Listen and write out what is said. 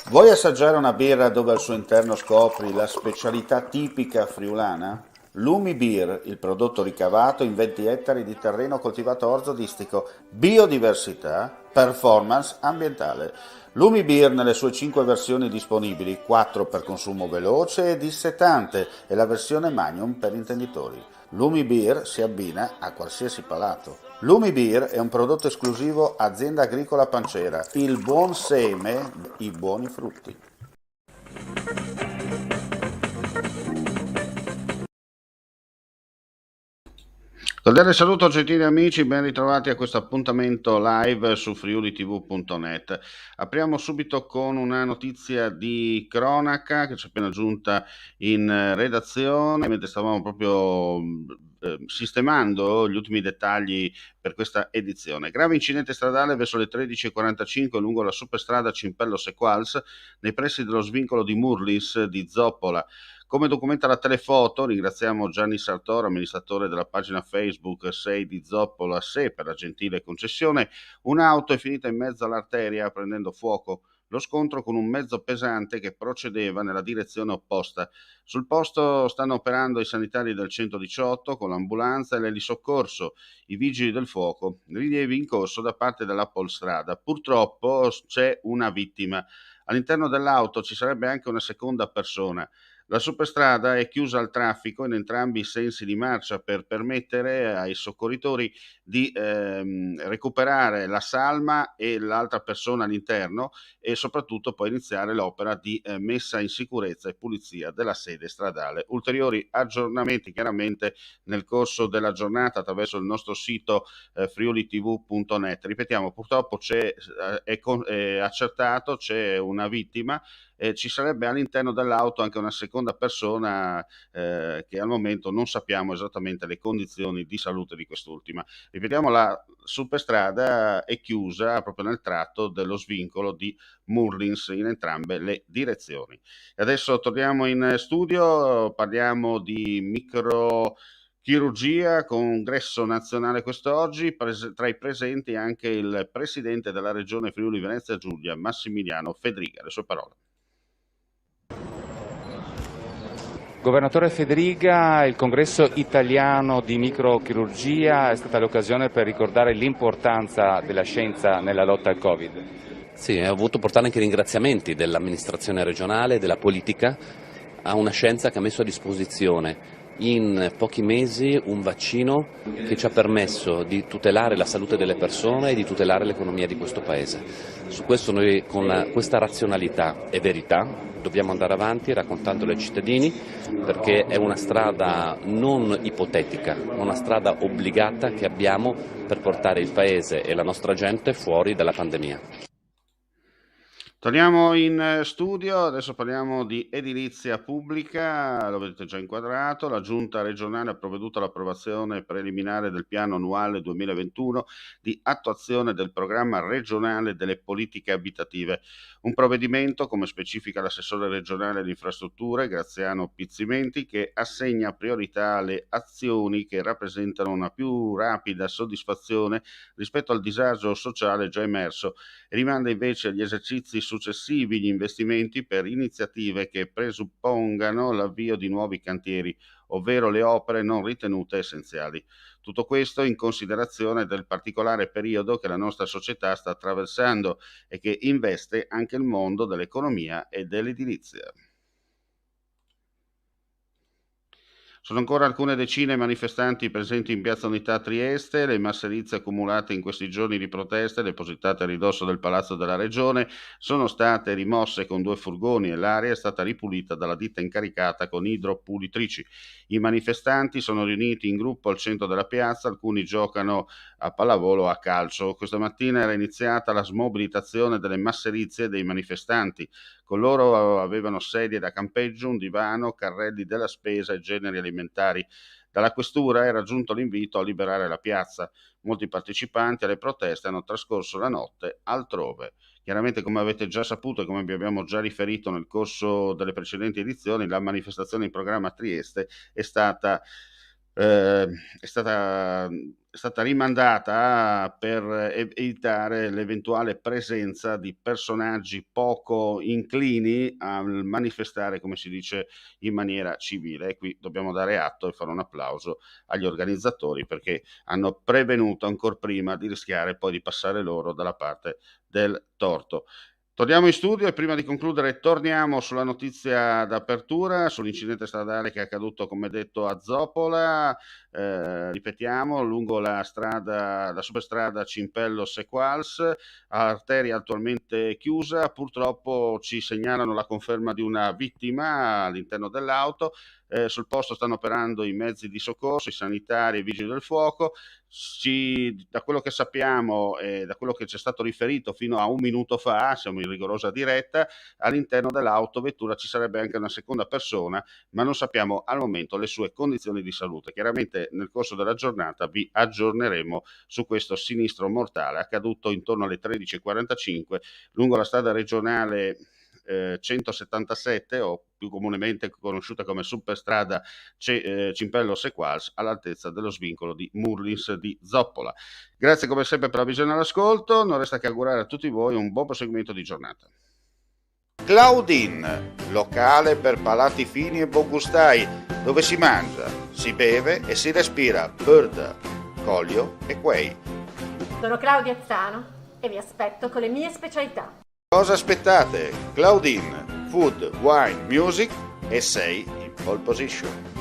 Vuoi assaggiare una birra dove al suo interno scopri la specialità tipica friulana? Lumi Beer, il prodotto ricavato in 20 ettari di terreno coltivato orzodistico, biodiversità, performance ambientale. Lumi Beer nelle sue 5 versioni disponibili, 4 per consumo veloce e dissetante e la versione Magnum per intenditori. Lumi Beer si abbina a qualsiasi palato. Lumi Beer è un prodotto esclusivo Azienda Agricola Pancera, il buon seme, i buoni frutti. Cordiale saluto gentili amici, ben ritrovati a questo appuntamento live su friulitv.net. Apriamo subito con una notizia di cronaca che ci è appena giunta in redazione, mentre stavamo proprio sistemando gli ultimi dettagli per questa edizione. Grave incidente stradale verso le 13.45 lungo la superstrada Cimpello-Sequals, nei pressi dello svincolo di Murlis di Zoppola. Come documenta la telefoto, ringraziamo Gianni Sartoro, amministratore della pagina Facebook 6 di Zoppola SE, per la gentile concessione. Un'auto è finita in mezzo all'arteria prendendo fuoco. Lo scontro con un mezzo pesante che procedeva nella direzione opposta. Sul posto stanno operando i sanitari del 118 con l'ambulanza e l'elisoccorso, i vigili del fuoco. Rilievi in corso da parte della Polstrada. Purtroppo c'è una vittima. All'interno dell'auto ci sarebbe anche una seconda persona. La superstrada è chiusa al traffico in entrambi i sensi di marcia per permettere ai soccorritori di recuperare la salma e l'altra persona all'interno e soprattutto poi iniziare l'opera di messa in sicurezza e pulizia della sede stradale. Ulteriori aggiornamenti chiaramente nel corso della giornata attraverso il nostro sito friulitv.net. Ripetiamo, purtroppo è accertato, c'è una vittima. Ci sarebbe all'interno dell'auto anche una seconda persona che al momento non sappiamo esattamente le condizioni di salute di quest'ultima. Ripetiamo, la superstrada è chiusa proprio nel tratto dello svincolo di Murlins in entrambe le direzioni. E adesso torniamo in studio, parliamo di microchirurgia, congresso nazionale quest'oggi, tra i presenti anche il presidente della regione Friuli Venezia Giulia, Massimiliano Fedriga. Le sue parole. Governatore Fedriga, il congresso italiano di microchirurgia è stata l'occasione per ricordare l'importanza della scienza nella lotta al Covid. Sì, ho voluto portare anche ringraziamenti dell'amministrazione regionale, della politica, a una scienza che ha messo a disposizione in pochi mesi un vaccino che ci ha permesso di tutelare la salute delle persone e di tutelare l'economia di questo Paese. Su questo noi con questa razionalità e verità dobbiamo andare avanti raccontandolo ai cittadini, perché è una strada non ipotetica, ma una strada obbligata che abbiamo per portare il Paese e la nostra gente fuori dalla pandemia. Torniamo in studio, adesso parliamo di edilizia pubblica, lo vedete già inquadrato. La Giunta regionale ha provveduto all'approvazione preliminare del piano annuale 2021 di attuazione del programma regionale delle politiche abitative. Un provvedimento, come specifica l'assessore regionale di infrastrutture Graziano Pizzimenti, che assegna priorità alle azioni che rappresentano una più rapida soddisfazione rispetto al disagio sociale già emerso e rimanda invece agli esercizi successivi gli investimenti per iniziative che presuppongano l'avvio di nuovi cantieri, ovvero le opere non ritenute essenziali. Tutto questo in considerazione del particolare periodo che la nostra società sta attraversando e che investe anche il mondo dell'economia e dell'edilizia. Sono ancora alcune decine i manifestanti presenti in Piazza Unità a Trieste. Le masserizie accumulate in questi giorni di proteste, depositate a ridosso del Palazzo della Regione, sono state rimosse con 2 furgoni e l'area è stata ripulita dalla ditta incaricata con idropulitrici. I manifestanti sono riuniti in gruppo al centro della piazza, alcuni giocano a pallavolo o a calcio. Questa mattina era iniziata la smobilitazione delle masserizie dei manifestanti. Con loro avevano sedie da campeggio, un divano, carrelli della spesa e generi alimentari. Dalla questura era giunto l'invito a liberare la piazza. Molti partecipanti alle proteste hanno trascorso la notte altrove. Chiaramente, come avete già saputo e come vi abbiamo già riferito nel corso delle precedenti edizioni, la manifestazione in programma a Trieste è stata è stata rimandata per evitare l'eventuale presenza di personaggi poco inclini a manifestare, come si dice, in maniera civile. E qui dobbiamo dare atto e fare un applauso agli organizzatori, perché hanno prevenuto ancora prima di rischiare poi di passare loro dalla parte del torto. Torniamo in studio e prima di concludere torniamo sulla notizia d'apertura, sull'incidente stradale che è accaduto, come detto, a Zoppola. Ripetiamo, lungo la superstrada Cimpello-Sequals, arteria attualmente chiusa. Purtroppo ci segnalano la conferma di una vittima all'interno dell'auto. Sul posto stanno operando i mezzi di soccorso, i sanitari e i vigili del fuoco. Da quello che sappiamo e da quello che ci è stato riferito fino a un minuto fa, siamo in rigorosa diretta, all'interno dell'autovettura ci sarebbe anche una seconda persona, ma non sappiamo al momento le sue condizioni di salute. Chiaramente nel corso della giornata vi aggiorneremo su questo sinistro mortale accaduto intorno alle 13:45 lungo la strada regionale 177, o più comunemente conosciuta come superstrada Cimpello-Sequals, all'altezza dello svincolo di Murlins di Zoppola. Grazie come sempre per la visione e l'ascolto, non resta che augurare a tutti voi un buon proseguimento di giornata. Claudin, locale per palati fini e buongustai, dove si mangia, si beve e si respira bird, colio e quei. Sono Claudia Azzano e vi aspetto con le mie specialità. Cosa aspettate? Claudin, food, wine, music e sei in pole position.